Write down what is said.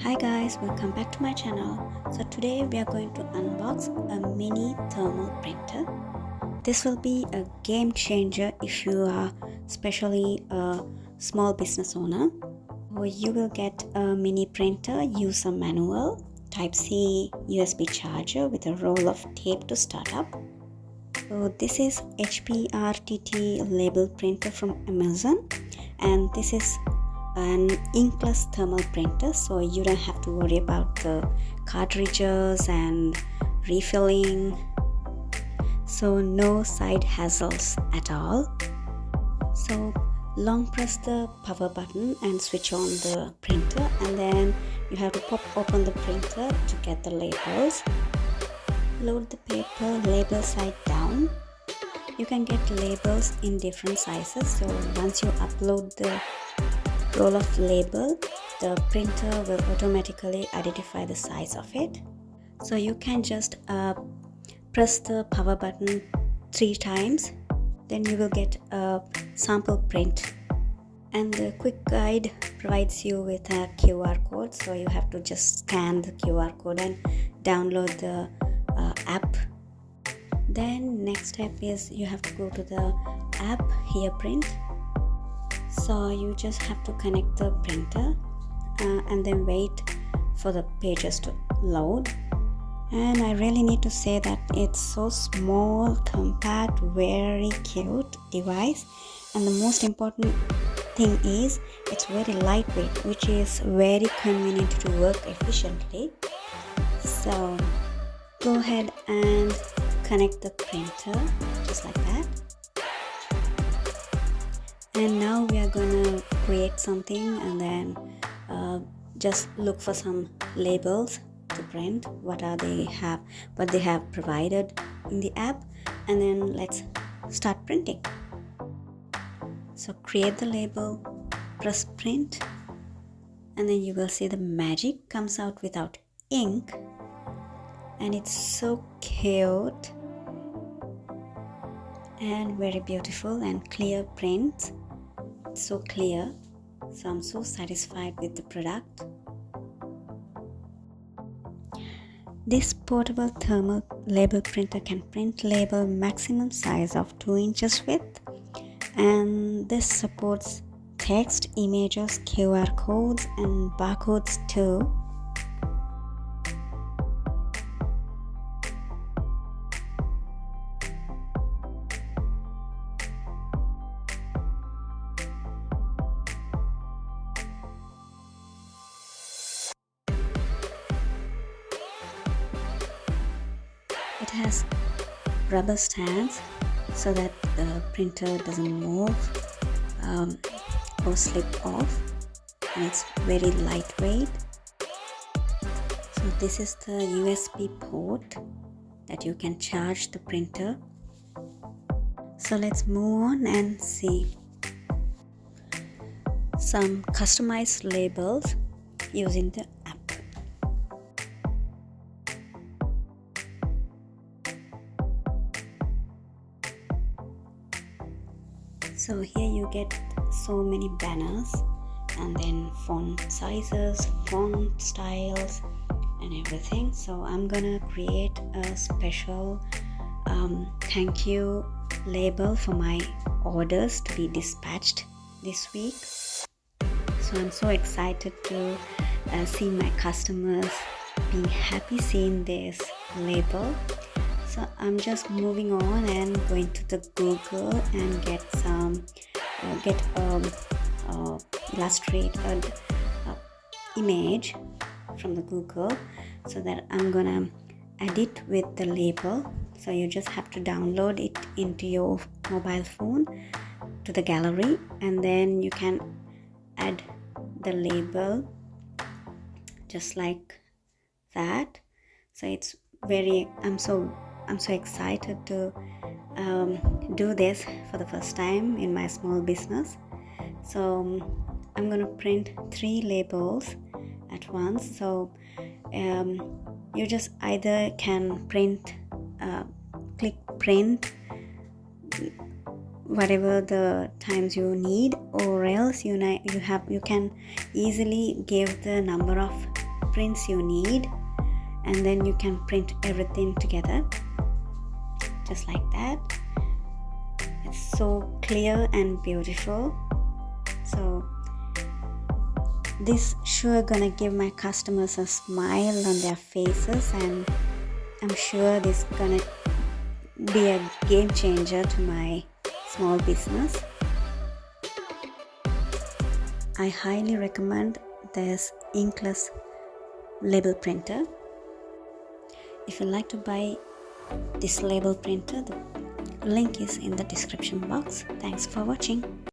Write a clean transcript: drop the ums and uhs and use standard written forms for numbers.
Hi guys, welcome back to my channel. So today we are going to unbox a mini thermal printer. This will be a game changer if you are especially a small business owner. You will get a mini printer, user manual, Type-C USB charger with a roll of tape to start up. So this is HPRT label printer from Amazon, and this is an Inkless thermal printer, so you don't have to worry about the cartridges and refilling, so no side hassles at all. So long press the power button and switch on the printer, and then you have to pop open the printer to get the labels. Load the paper label side down. You can get labels in different sizes, so once you upload the roll of label, the printer will automatically identify the size of it. So you can just press the power button 3 times, then you will get a sample print, and the quick guide provides you with a QR code, so you have to just scan the QR code and download the app. Then next step is you have to go to the app here print. So you just have to connect the printer and then wait for the pages to load. And I really need to say that it's so small, compact, very cute device, and the most important thing is it's very lightweight, which is very convenient to work efficiently. So go ahead and connect the printer just like that. And now we are gonna create something, and then just look for some labels to print, what they have provided in the app, and then let's start printing. So create the label, press print, and then you will see the magic comes out without ink, and it's so cute and very beautiful and clear print. It's so clear, so I'm so satisfied with the product. This portable thermal label printer can print label maximum size of 2 inches width, and this supports text, images, QR codes and barcodes too. It has rubber stands so that the printer doesn't move or slip off, and it's very lightweight. So this is the USB port that you can charge the printer. So let's move on and see some customized labels using the app. So here you get so many banners, and then font sizes, font styles and everything. So I'm gonna create a special thank you label for my orders to be dispatched this week. So I'm so excited to see my customers being happy seeing this label. So I'm just moving on and going to the Google and get illustrated image from the Google, so that I'm gonna edit with the label. So you just have to download it into your mobile phone to the gallery, and then you can add the label just like that. So it's very I'm so excited to do this for the first time in my small business. So I'm gonna print 3 labels at once. So you just either can print click print whatever the times you need, or else you can easily give the number of prints you need, and then you can print everything together just like that. It's so clear and beautiful. So this sure gonna give my customers a smile on their faces, and I'm sure this gonna be a game changer to my small business. I highly recommend this Inkless label printer. If you'd like to buy this label printer, the link is in the description box. Thanks for watching.